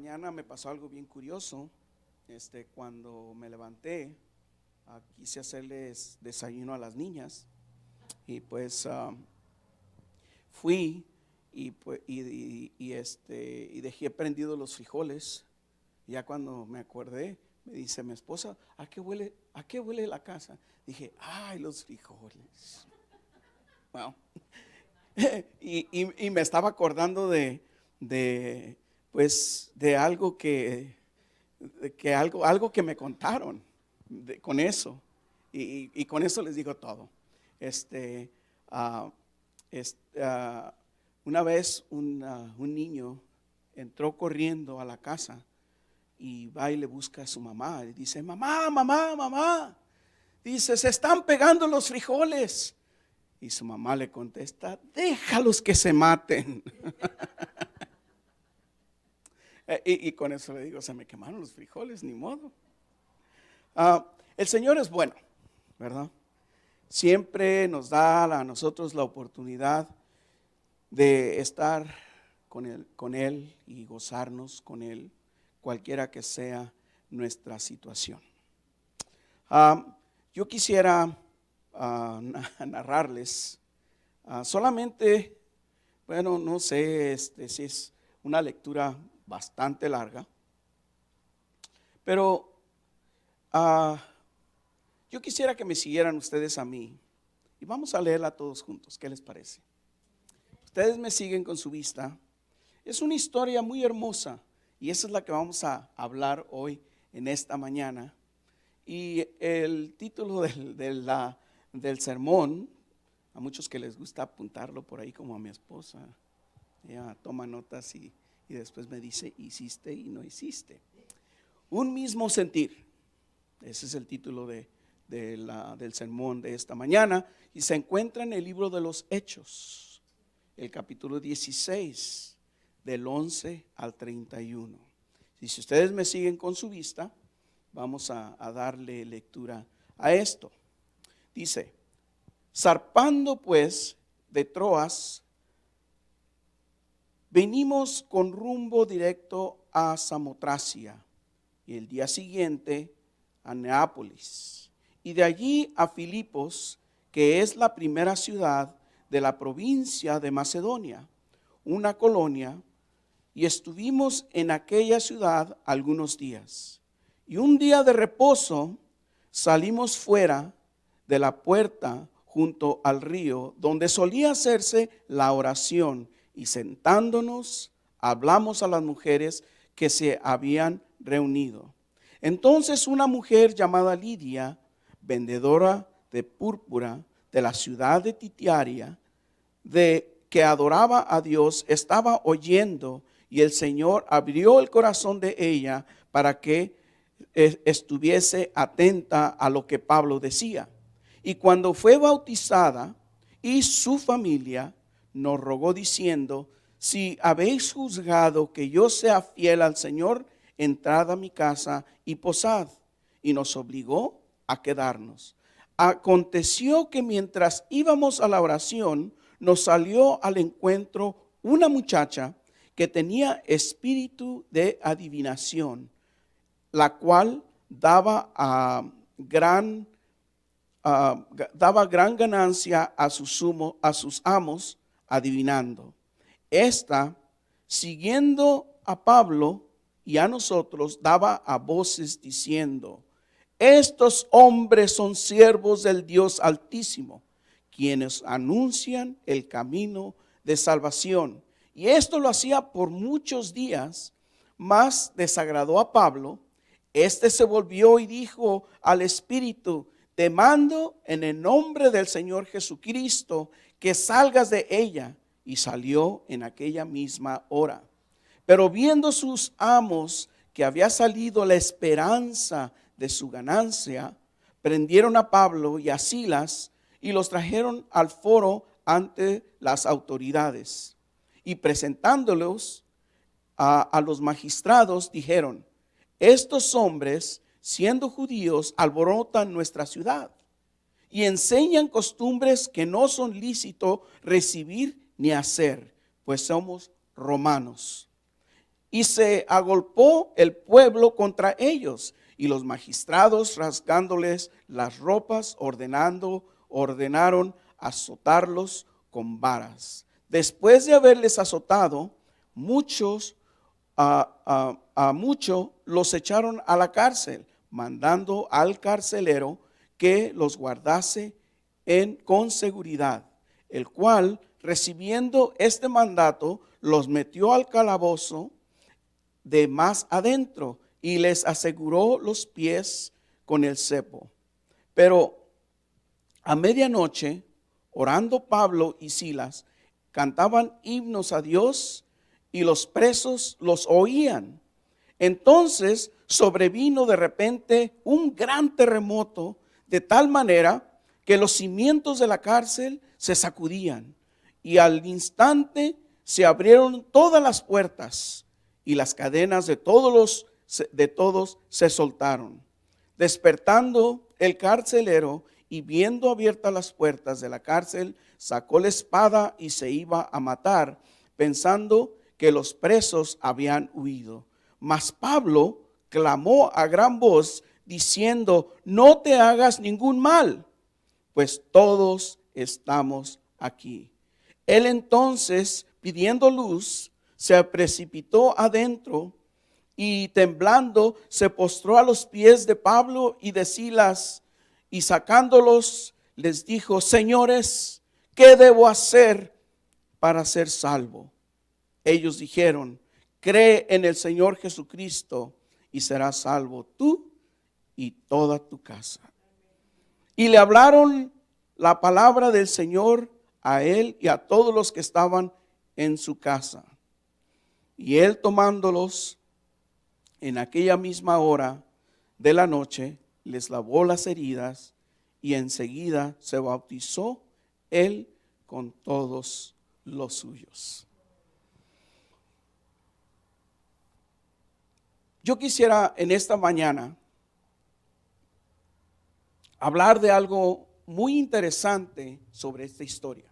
mañana me pasó algo bien curioso. Cuando me levanté, quise hacerles desayuno a las niñas y pues fui y dejé prendidos los frijoles. Ya cuando me acordé, me dice mi esposa, ¿a qué huele la casa? Dije, ay, los frijoles. Wow. y me estaba acordando pues de algo algo que me contaron con eso. Y con eso les digo todo. Una vez un niño entró corriendo a la casa y va y le busca a su mamá y dice, mamá, mamá, mamá. Dice, se están pegando los frijoles. Y su mamá le contesta, déjalos que se maten. y con eso le digo, se me quemaron los frijoles, ni modo. El Señor es bueno, ¿verdad? Siempre nos da a nosotros la oportunidad de estar con Él y gozarnos con Él, cualquiera que sea nuestra situación. Yo quisiera narrarles solamente, bueno, no sé si es una lectura bastante larga, pero yo quisiera que me siguieran ustedes a mí y vamos a leerla todos juntos. ¿Qué les parece? Ustedes me siguen con su vista. Es una historia muy hermosa y esa es la que vamos a hablar hoy en esta mañana. Y el título del sermón, a muchos que les gusta apuntarlo por ahí, como a mi esposa, ella toma notas y después me dice, hiciste y no hiciste. Un mismo sentir, ese es el título del sermón de esta mañana, y se encuentra en el libro de los Hechos, el capítulo 16, del 11 al 31. Y si ustedes me siguen con su vista, vamos a darle lectura a esto. Dice, zarpando pues de Troas, venimos con rumbo directo a Samotracia y el día siguiente a Neápolis y de allí a Filipos, que es la primera ciudad de la provincia de Macedonia, una colonia, y estuvimos en aquella ciudad algunos días. Y un día de reposo salimos fuera de la puerta junto al río donde solía hacerse la oración y sentándonos hablamos a las mujeres que se habían reunido. Entonces una mujer llamada Lidia, vendedora de púrpura de la ciudad de Titiaria, que adoraba a Dios, estaba oyendo y el Señor abrió el corazón de ella para que estuviese atenta a lo que Pablo decía. Y cuando fue bautizada y su familia nos rogó diciendo, si habéis juzgado que yo sea fiel al Señor, entrad a mi casa y posad. Y nos obligó a quedarnos. Aconteció que mientras íbamos a la oración, nos salió al encuentro una muchacha que tenía espíritu de adivinación, la cual daba gran ganancia a sus amos adivinando. Esta, siguiendo a Pablo y a nosotros, daba a voces diciendo, estos hombres son siervos del Dios Altísimo, quienes anuncian el camino de salvación. Y esto lo hacía por muchos días, mas desagradó a Pablo. Este se volvió y dijo al espíritu, te mando en el nombre del Señor Jesucristo que salgas de ella. Y salió en aquella misma hora. Pero viendo sus amos que había salido la esperanza de su ganancia, prendieron a Pablo y a Silas y los trajeron al foro ante las autoridades. Y presentándolos a los magistrados, dijeron, estos hombres, siendo judíos, alborotan nuestra ciudad y enseñan costumbres que no son lícito recibir ni hacer, pues somos romanos. y se agolpó el pueblo contra ellos, y los magistrados, rasgándoles las ropas, ordenaron azotarlos con varas. Después de haberles azotado, a mucho los echaron a la cárcel, mandando al carcelero que los guardase con seguridad, el cual, recibiendo este mandato, los metió al calabozo de más adentro y les aseguró los pies con el cepo. Pero a medianoche, orando Pablo y Silas, cantaban himnos a Dios y los presos los oían. Entonces sobrevino de repente un gran terremoto, de tal manera que los cimientos de la cárcel se sacudían, y al instante se abrieron todas las puertas y las cadenas de todos se soltaron. Despertando el carcelero y viendo abiertas las puertas de la cárcel, sacó la espada y se iba a matar, pensando que los presos habían huido. Mas Pablo clamó a gran voz diciendo: no te hagas ningún mal, pues todos estamos aquí. Él entonces, pidiendo luz, se precipitó adentro y temblando se postró a los pies de Pablo y de Silas, y sacándolos les dijo: señores, ¿qué debo hacer para ser salvo? Ellos dijeron: cree en el Señor Jesucristo y serás salvo tú y toda tu casa. Y le hablaron la palabra del Señor a él y a todos los que estaban en su casa. Y él, tomándolos en aquella misma hora de la noche, les lavó las heridas y enseguida se bautizó él con todos los suyos. Yo quisiera en esta mañana hablar de algo muy interesante sobre esta historia.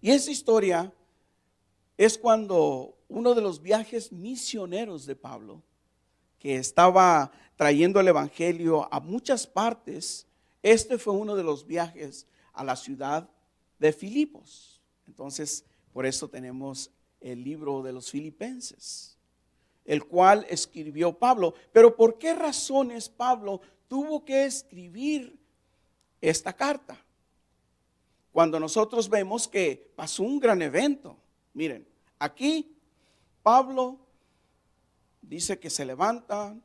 Y esa historia es cuando uno de los viajes misioneros de Pablo, que estaba trayendo el evangelio a muchas partes, este fue uno de los viajes a la ciudad de Filipos. Entonces, por eso tenemos el libro de los Filipenses, el cual escribió Pablo. Pero ¿por qué razones Pablo tuvo que escribir esta carta? Cuando nosotros vemos que pasó un gran evento. Miren, aquí Pablo dice que se levantan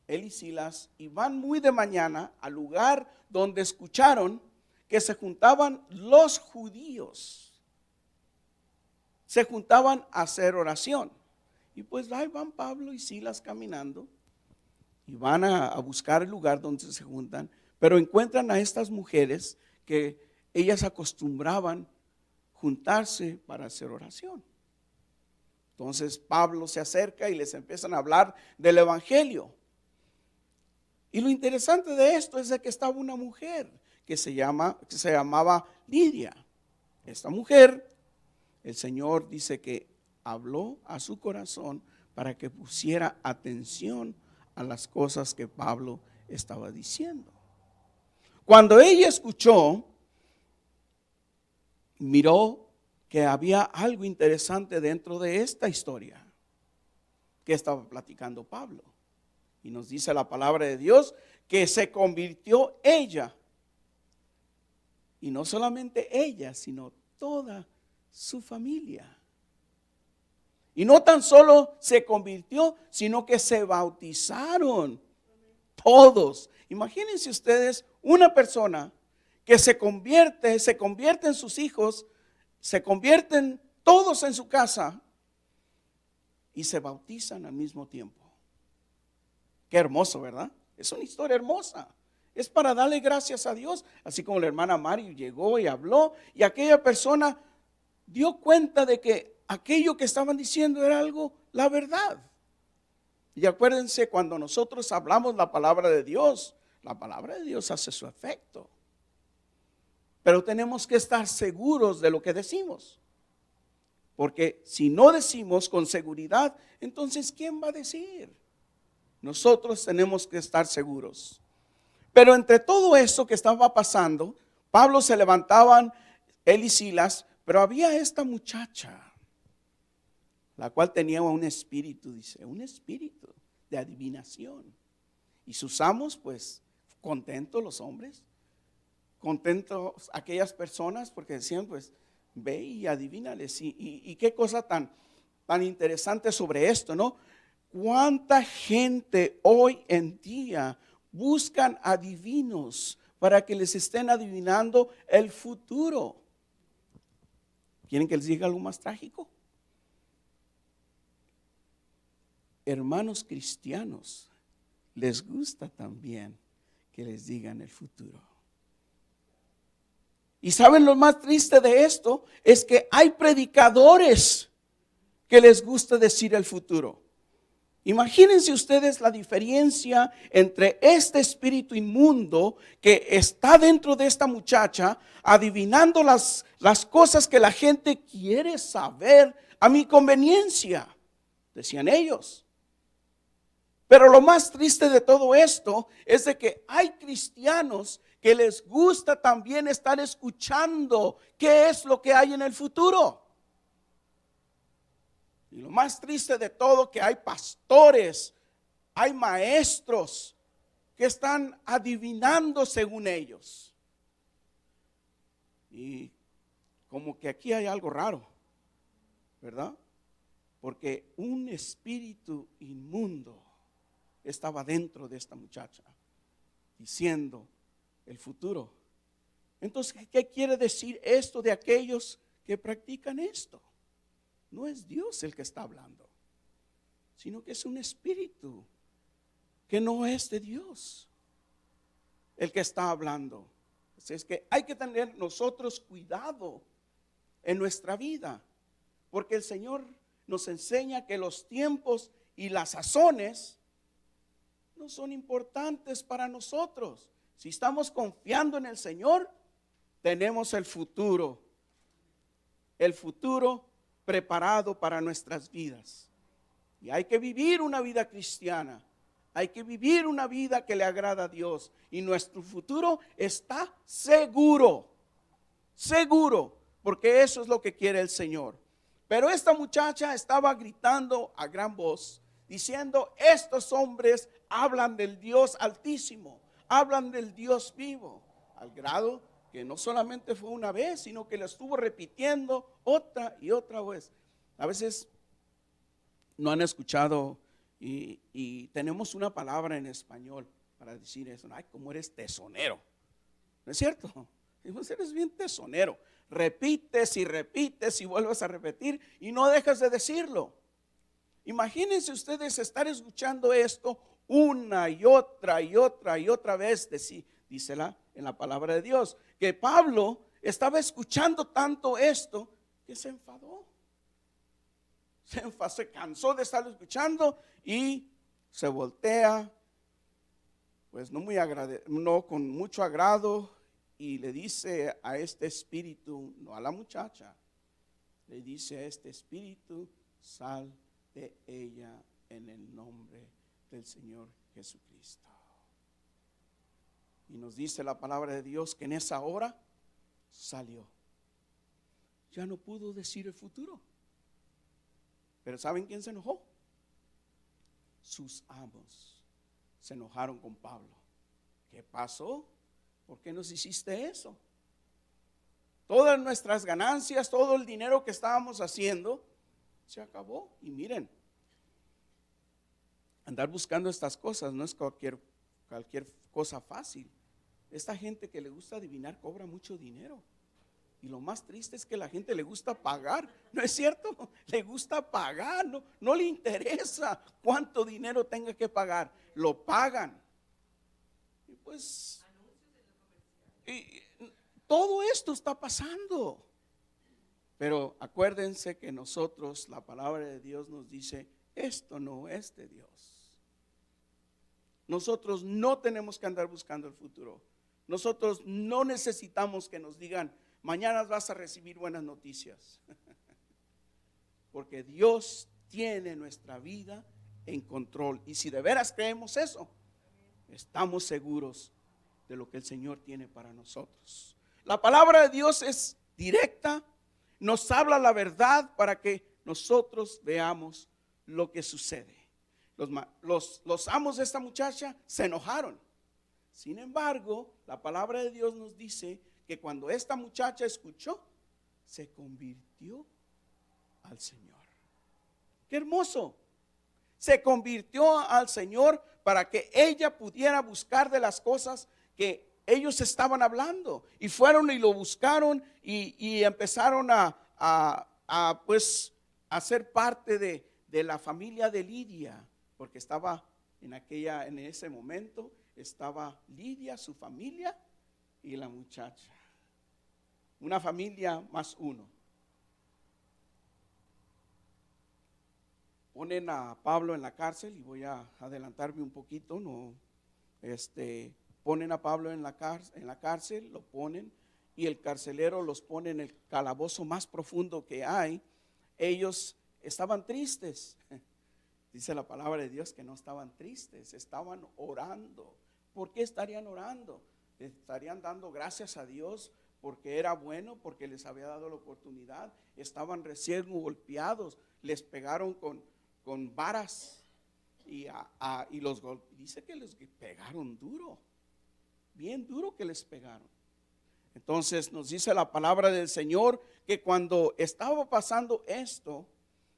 él y Silas y van muy de mañana al lugar donde escucharon que se juntaban los judíos. Se juntaban a hacer oración. Y pues ahí van Pablo y Silas caminando y van a buscar el lugar donde se juntan, pero encuentran a estas mujeres que ellas acostumbraban juntarse para hacer oración. Entonces Pablo se acerca y les empiezan a hablar del evangelio. Y lo interesante de esto es de que estaba una mujer que se llamaba Lidia. Esta mujer, el Señor dice que habló a su corazón para que pusiera atención a las cosas que Pablo estaba diciendo. Cuando ella escuchó, miró que había algo interesante dentro de esta historia que estaba platicando Pablo. Y nos dice la palabra de Dios que se convirtió ella. Y no solamente ella, sino toda su familia. Y no tan solo se convirtió, sino que se bautizaron todos. Imagínense ustedes una persona que se convierte en sus hijos, se convierten todos en su casa y se bautizan al mismo tiempo. Qué hermoso, ¿verdad? Es una historia hermosa. Es para darle gracias a Dios, así como la hermana Mari llegó y habló y aquella persona dio cuenta de que aquello que estaban diciendo era algo, la verdad. Y acuérdense, cuando nosotros hablamos la palabra de Dios hace su efecto. Pero tenemos que estar seguros de lo que decimos. Porque si no decimos con seguridad, entonces ¿quién va a decir? Nosotros tenemos que estar seguros. Pero entre todo eso que estaba pasando, Pablo se levantaban, él y Silas, pero había esta muchacha, la cual tenía un espíritu, dice, un espíritu de adivinación. Y sus amos, pues, contentos los hombres, contentos aquellas personas, porque decían, pues, ve y adivínales. Y qué cosa tan interesante sobre esto, ¿no? ¿Cuánta gente hoy en día buscan adivinos para que les estén adivinando el futuro? ¿Quieren que les diga algo más trágico? Hermanos cristianos, les gusta también que les digan el futuro. Y saben lo más triste de esto, es que hay predicadores que les gusta decir el futuro. Imagínense ustedes la diferencia entre este espíritu inmundo que está dentro de esta muchacha, adivinando las cosas que la gente quiere saber a mi conveniencia, decían ellos. Pero lo más triste de todo esto es de que hay cristianos que les gusta también estar escuchando qué es lo que hay en el futuro. Y lo más triste de todo, que hay pastores, hay maestros que están adivinando según ellos. Y como que aquí hay algo raro, ¿verdad? Porque un espíritu inmundo estaba dentro de esta muchacha, diciendo el futuro. Entonces, ¿qué quiere decir esto de aquellos que practican esto? No es Dios el que está hablando, sino que es un espíritu que no es de Dios el que está hablando. Así es que hay que tener nosotros cuidado en nuestra vida, porque el Señor nos enseña que los tiempos y las sazones no son importantes para nosotros. Si estamos confiando en el Señor, tenemos el futuro preparado para nuestras vidas. Y hay que vivir una vida cristiana, hay que vivir una vida que le agrada a Dios, y nuestro futuro está seguro, porque eso es lo que quiere el Señor. Pero esta muchacha estaba gritando a gran voz, diciendo, estos hombres hablan del Dios Altísimo, hablan del Dios vivo, al grado que no solamente fue una vez, sino que lo estuvo repitiendo otra y otra vez. A veces no han escuchado y tenemos una palabra en español para decir eso. Ay, cómo eres tesonero, ¿no es cierto? Eres bien tesonero, repites y repites y vuelves a repetir y no dejas de decirlo. Imagínense ustedes estar escuchando esto una y otra y otra y otra vez, dísela en la palabra de Dios, que Pablo estaba escuchando tanto esto que se enfadó. Se cansó de estar escuchando y se voltea, pues no con mucho agrado, y le dice a este espíritu, no a la muchacha, le dice a este espíritu, sal de ella en el nombre del Señor Jesucristo. Y nos dice la palabra de Dios que en esa hora salió. Ya no pudo decir el futuro. Pero ¿saben quién se enojó? Sus amos se enojaron con Pablo. ¿Qué pasó? ¿Por qué nos hiciste eso? Todas nuestras ganancias, todo el dinero que estábamos haciendo, se acabó. Y miren, andar buscando estas cosas no es cualquier cosa fácil. Esta gente que le gusta adivinar cobra mucho dinero. Y lo más triste es que la gente le gusta pagar, ¿no es cierto? Le gusta pagar, no le interesa cuánto dinero tenga que pagar, lo pagan. Y pues, todo esto está pasando. Pero acuérdense que nosotros, la palabra de Dios nos dice, esto no es de Dios. Nosotros no tenemos que andar buscando el futuro. Nosotros no necesitamos que nos digan, mañana vas a recibir buenas noticias. porque Dios tiene nuestra vida en control. Y si de veras creemos eso, estamos seguros de lo que el Señor tiene para nosotros. La palabra de Dios es directa, nos habla la verdad para que nosotros veamos lo que sucede. Los amos de esta muchacha se enojaron. Sin embargo, la palabra de Dios nos dice que cuando esta muchacha escuchó, se convirtió al Señor. ¡Qué hermoso! Se convirtió al Señor para que ella pudiera buscar de las cosas que ellos estaban hablando. Y fueron y lo buscaron y empezaron a ser parte de la familia de Lidia, porque estaba en ese momento estaba Lidia, su familia y la muchacha. Una familia más uno. Ponen a Pablo en la cárcel, y voy a adelantarme un poquito, ponen a Pablo en la cárcel, lo ponen, y el carcelero los pone en el calabozo más profundo que hay. Ellos estaban tristes. Dice la palabra de Dios que no estaban tristes, estaban orando. ¿Por qué estarían orando? Estarían dando gracias a Dios porque era bueno, porque les había dado la oportunidad. Estaban recién golpeados, les pegaron con varas y dice que les pegaron duro, bien duro que les pegaron. Entonces nos dice la palabra del Señor que cuando estaba pasando esto,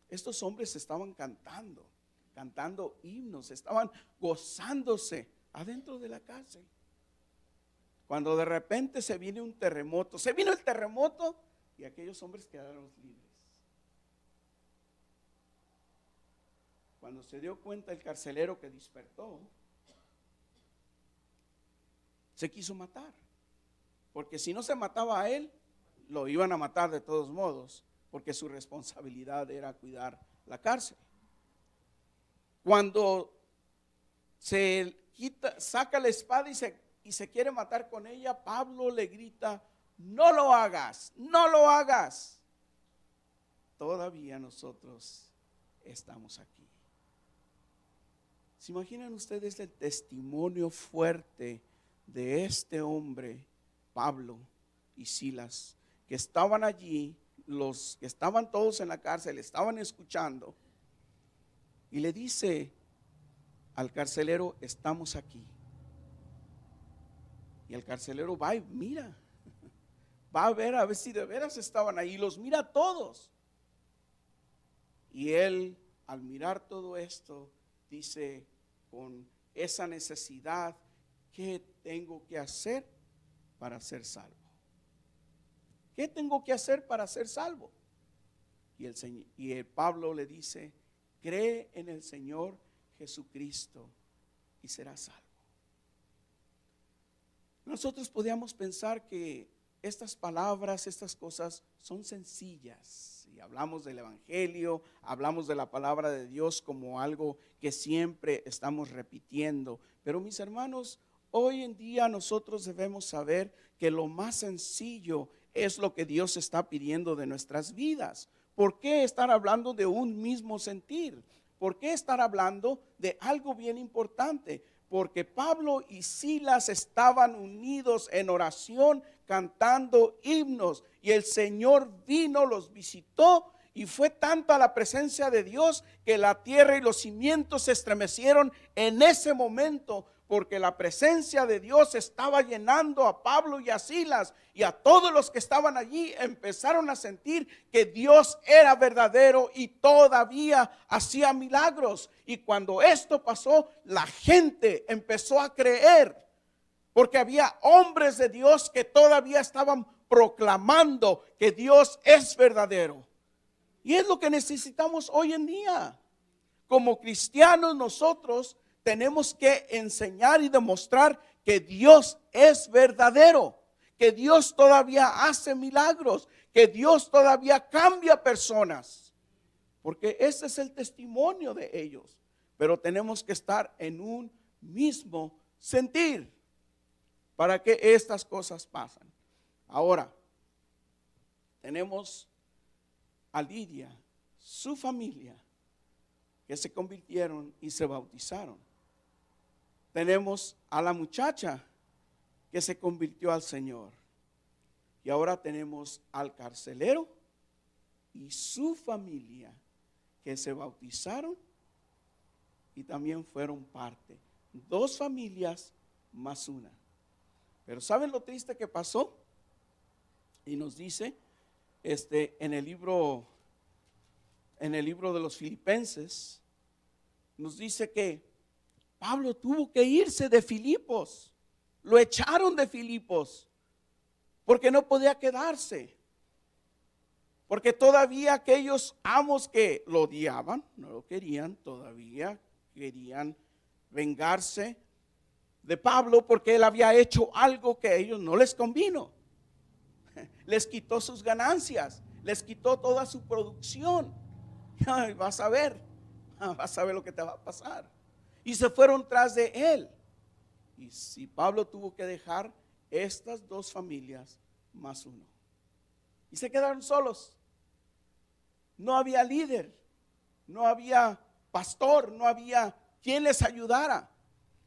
estos hombres estaban cantando himnos, estaban gozándose adentro de la cárcel. Cuando de repente se vino el terremoto y aquellos hombres quedaron libres. Cuando se dio cuenta el carcelero que despertó, se quiso matar, porque si no se mataba a él, lo iban a matar de todos modos, porque su responsabilidad era cuidar la cárcel. Cuando saca la espada y se quiere matar con ella, Pablo le grita: no lo hagas, no lo hagas. Todavía nosotros estamos aquí. ¿Se imaginan ustedes el testimonio fuerte de este hombre, Pablo y Silas, que estaban allí, los que estaban todos en la cárcel, estaban escuchando? Y le dice al carcelero: estamos aquí. Y el carcelero va y mira, va a ver si de veras estaban ahí, los mira a todos. Y él, al mirar todo esto, dice con esa necesidad: ¿qué tengo que hacer para ser salvo? ¿Qué tengo que hacer para ser salvo? Y el Pablo le dice: cree en el Señor Jesucristo y serás salvo. Nosotros podíamos pensar que estas palabras, estas cosas son sencillas, y hablamos del evangelio, hablamos de la palabra de Dios como algo que siempre estamos repitiendo. Pero mis hermanos, hoy en día nosotros debemos saber que lo más sencillo es lo que Dios está pidiendo de nuestras vidas. ¿Por qué estar hablando de un mismo sentir? ¿Por qué estar hablando de algo bien importante? Porque Pablo y Silas estaban unidos en oración, cantando himnos, y el Señor vino, los visitó, y fue tanta la presencia de Dios que la tierra y los cimientos se estremecieron en ese momento, porque la presencia de Dios estaba llenando a Pablo y a Silas, y a todos los que estaban allí empezaron a sentir que Dios era verdadero y todavía hacía milagros. Y cuando esto pasó, la gente empezó a creer, porque había hombres de Dios que todavía estaban proclamando que Dios es verdadero. Y es lo que necesitamos hoy en día. Como cristianos nosotros tenemos que enseñar y demostrar que Dios es verdadero, que Dios todavía hace milagros, que Dios todavía cambia personas, porque ese es el testimonio de ellos. Pero tenemos que estar en un mismo sentir para que estas cosas pasen. Ahora, tenemos a Lidia, su familia que se convirtieron y se bautizaron. Tenemos a la muchacha que se convirtió al Señor. Y ahora tenemos al carcelero y su familia que se bautizaron y también fueron parte. 2 familias más una. Pero ¿saben lo triste que pasó? Y nos dice en el libro de los Filipenses, nos dice que Pablo tuvo que irse de Filipos. Lo echaron de Filipos porque no podía quedarse. Porque todavía aquellos amos que lo odiaban, no lo querían, todavía querían vengarse de Pablo porque él había hecho algo que a ellos no les convino. Les quitó sus ganancias, les quitó toda su producción. Ay, vas a ver lo que te va a pasar. Y se fueron tras de él. Y si Pablo tuvo que dejar estas 2 familias más uno. Y se quedaron solos. No había líder, no había pastor, no había quien les ayudara.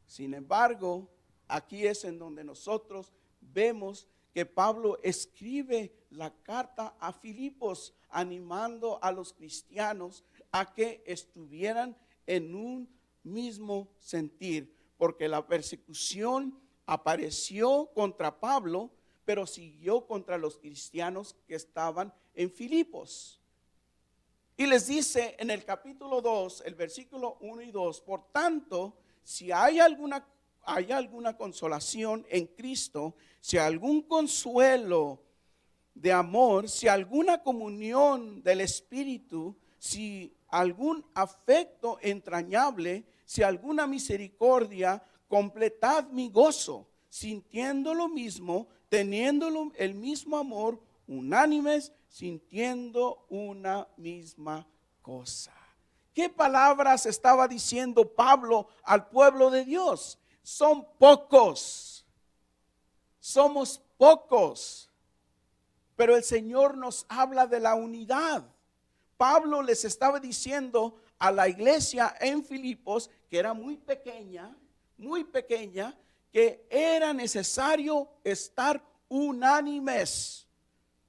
Sin embargo, aquí es en donde nosotros vemos que Pablo escribe la carta a Filipos, animando a los cristianos a que estuvieran en un mismo sentir, porque la persecución apareció contra Pablo, pero siguió contra los cristianos que estaban en Filipos. Y les dice en el capítulo 2, el versículo 1 y 2, por tanto, si hay alguna consolación en Cristo, si algún consuelo de amor, si alguna comunión del Espíritu, si algún afecto entrañable, si alguna misericordia, completad mi gozo, sintiendo lo mismo, teniendo el mismo amor, unánimes, sintiendo una misma cosa. ¿Qué palabras estaba diciendo Pablo al pueblo de Dios? Son pocos, somos pocos, pero el Señor nos habla de la unidad. Pablo les estaba diciendo a la iglesia en Filipos, que era muy pequeña, que era necesario estar unánimes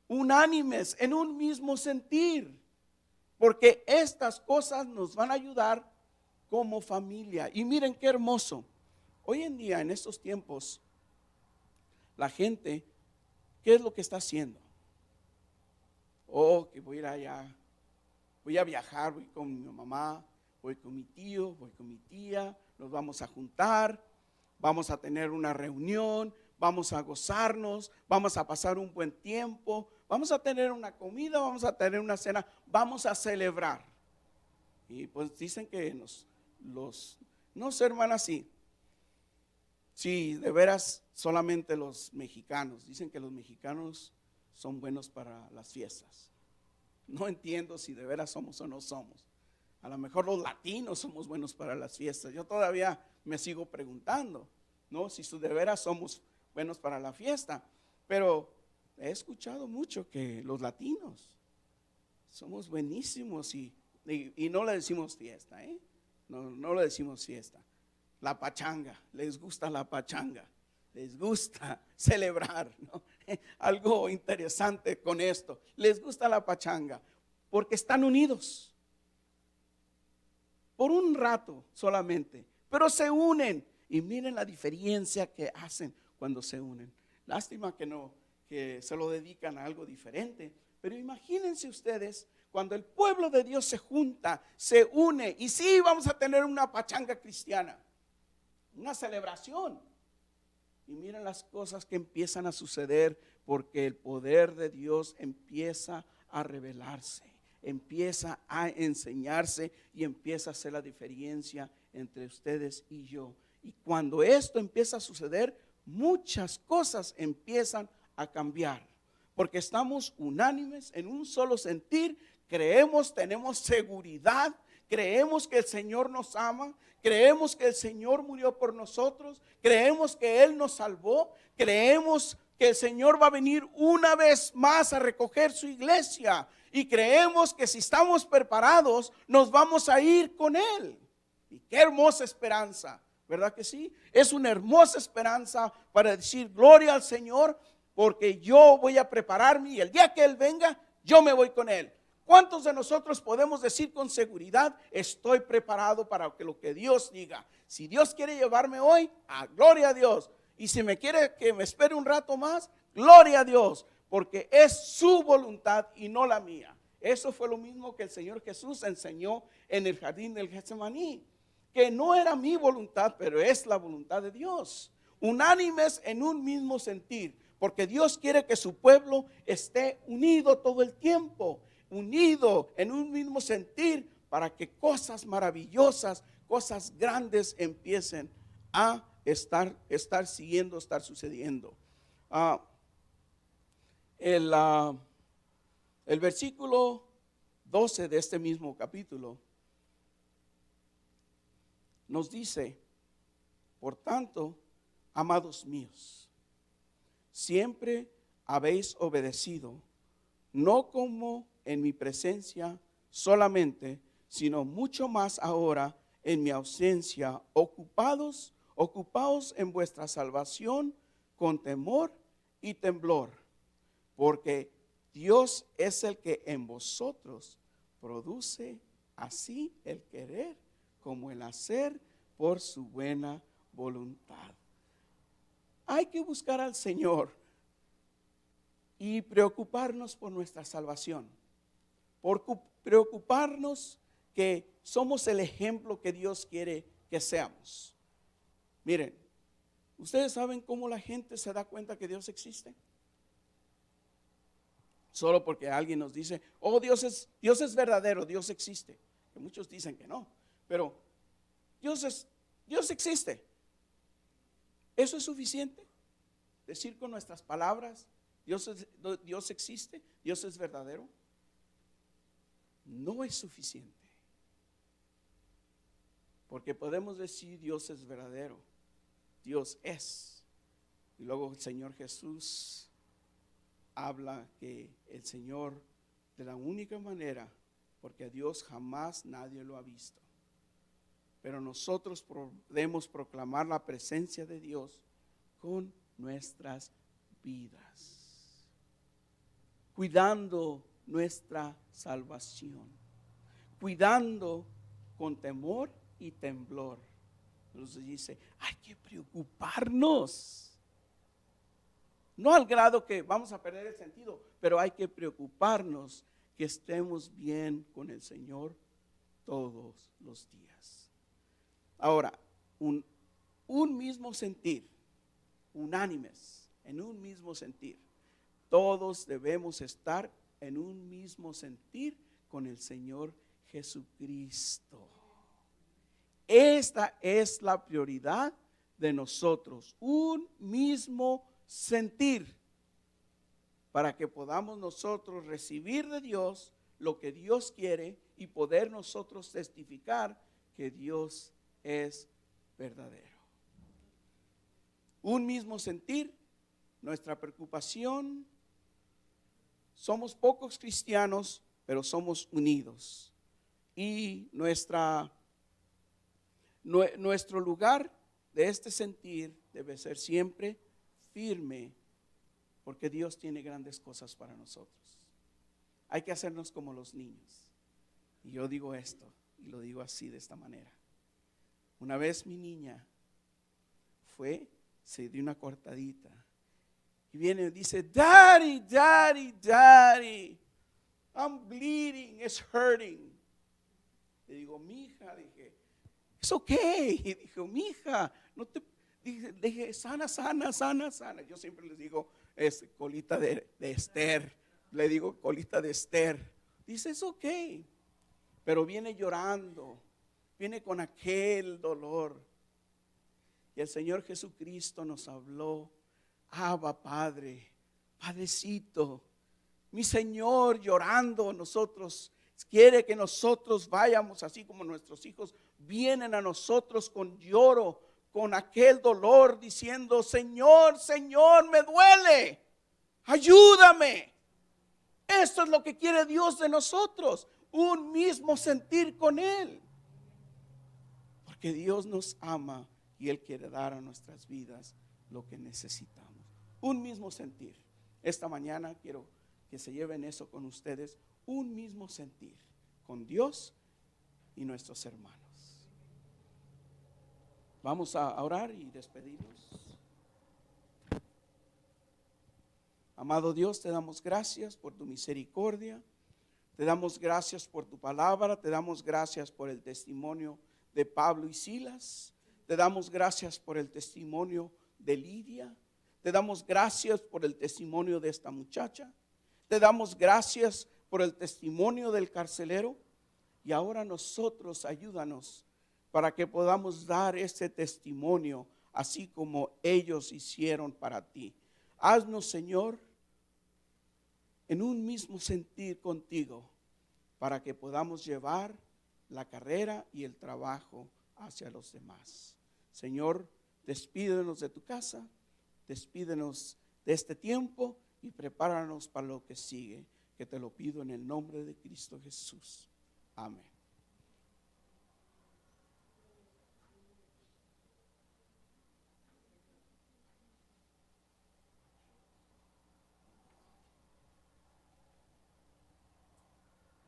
en un mismo sentir, porque estas cosas nos van a ayudar como familia. Y miren qué hermoso, hoy en día, en estos tiempos, la gente, ¿qué es lo que está haciendo? Que voy a ir allá, voy a viajar, voy con mi mamá, voy con mi tío, voy con mi tía, nos vamos a juntar, vamos a tener una reunión, vamos a gozarnos, vamos a pasar un buen tiempo, vamos a tener una comida, vamos a tener una cena, vamos a celebrar. Y pues dicen que no sé, hermana, sí, de veras solamente los mexicanos, dicen que los mexicanos son buenos para las fiestas. No entiendo si de veras somos o no somos. A lo mejor los latinos somos buenos para las fiestas. Yo todavía me sigo preguntando, ¿no? Si de veras somos buenos para la fiesta. Pero he escuchado mucho que los latinos somos buenísimos y no le decimos fiesta, no le decimos fiesta. La pachanga, les gusta la pachanga, les gusta celebrar, ¿no? Algo interesante con esto, les gusta la pachanga porque están unidos por un rato solamente, pero se unen y miren la diferencia que hacen cuando se unen. Lástima que se lo dedican a algo diferente, pero imagínense ustedes cuando el pueblo de Dios se junta, se une y sí, vamos a tener una pachanga cristiana, una celebración. Y miren las cosas que empiezan a suceder porque el poder de Dios empieza a revelarse, empieza a enseñarse y empieza a hacer la diferencia entre ustedes y yo. Y cuando esto empieza a suceder, muchas cosas empiezan a cambiar porque estamos unánimes en un solo sentir, creemos, tenemos seguridad, creemos que el Señor nos ama, creemos que el Señor murió por nosotros, creemos que Él nos salvó, creemos que el Señor va a venir una vez más a recoger su iglesia Y creemos que si estamos preparados, nos vamos a ir con Él. Y qué hermosa esperanza, ¿verdad que sí? Es una hermosa esperanza para decir gloria al Señor, porque yo voy a prepararme y el día que Él venga, yo me voy con Él. ¿Cuántos de nosotros podemos decir con seguridad, estoy preparado para lo que Dios diga? Si Dios quiere llevarme hoy, gloria a Dios. Y si me quiere que me espere un rato más, gloria a Dios, porque es su voluntad y no la mía. Eso fue lo mismo que el Señor Jesús enseñó en el jardín del Getsemaní, que no era mi voluntad, pero es la voluntad de Dios. Unánimes en un mismo sentir, porque Dios quiere que su pueblo esté unido todo el tiempo, unido en un mismo sentir, para que cosas maravillosas, cosas grandes empiecen a estar sucediendo. El versículo 12 de este mismo capítulo nos dice: por tanto, amados míos, siempre habéis obedecido, no como en mi presencia solamente, sino mucho más ahora en mi ausencia, ocupaos en vuestra salvación con temor y temblor, porque Dios es el que en vosotros produce así el querer como el hacer por su buena voluntad. Hay que buscar al Señor y preocuparnos por nuestra salvación, por preocuparnos que somos el ejemplo que Dios quiere que seamos. Miren, ¿ustedes saben cómo la gente se da cuenta que Dios existe? Solo porque alguien nos dice, oh, Dios es verdadero, Dios existe. Que muchos dicen que no, pero Dios existe. ¿Eso es suficiente? Decir con nuestras palabras, Dios existe, Dios es verdadero. No es suficiente. Porque podemos decir Dios es verdadero, Dios es. Y luego el Señor Jesús habla que el Señor, de la única manera, porque a Dios jamás nadie lo ha visto, pero nosotros podemos proclamar la presencia de Dios con nuestras vidas, cuidando nuestra salvación, cuidando con temor y temblor. Entonces dice, hay que preocuparnos. No al grado que vamos a perder el sentido, pero hay que preocuparnos que estemos bien con el Señor todos los días. Ahora, un mismo sentir, unánimes, en un mismo sentir. Todos debemos estar en un mismo sentir con el Señor Jesucristo. Esta es la prioridad de nosotros, un mismo sentir, para que podamos nosotros recibir de Dios lo que Dios quiere y poder nosotros testificar que Dios es verdadero. Un mismo sentir, nuestra preocupación. Somos pocos cristianos, pero somos unidos. Y nuestro lugar de este sentir debe ser siempre firme, porque Dios tiene grandes cosas para nosotros. Hay que hacernos como los niños. Y yo digo esto, y lo digo así, de esta manera. Una vez mi niña se dio una cortadita, y viene y dice, Daddy, Daddy, Daddy, I'm bleeding, it's hurting. Le digo, mija, dije, it's okay. Y dijo, mija, no te, dije, sana. Yo siempre les digo, colita de Esther. Le digo, colita de Esther. Dice, it's okay. Pero viene llorando, viene con aquel dolor. Y el Señor Jesucristo nos habló, Abba, Padre, Padrecito, mi Señor llorando, nosotros quiere que nosotros vayamos así como nuestros hijos vienen a nosotros con lloro, con aquel dolor, diciendo, Señor, Señor, me duele, ayúdame. Esto es lo que quiere Dios de nosotros, un mismo sentir con Él. Porque Dios nos ama y Él quiere dar a nuestras vidas lo que necesitamos. Un mismo sentir. Esta mañana quiero que se lleven eso con ustedes, un mismo sentir con Dios y nuestros hermanos. Vamos a orar y despedirnos. Amado Dios, te damos gracias por tu misericordia, te damos gracias por tu palabra, te damos gracias por el testimonio de Pablo y Silas, te damos gracias por el testimonio de Lidia, te damos gracias por el testimonio de esta muchacha, te damos gracias por el testimonio del carcelero, y ahora nosotros ayúdanos para que podamos dar ese testimonio así como ellos hicieron para ti. Haznos, Señor, en un mismo sentir contigo, para que podamos llevar la carrera y el trabajo hacia los demás. Señor, despídenos de tu casa, despídenos de este tiempo y prepáranos para lo que sigue, que te lo pido en el nombre de Cristo Jesús. Amén.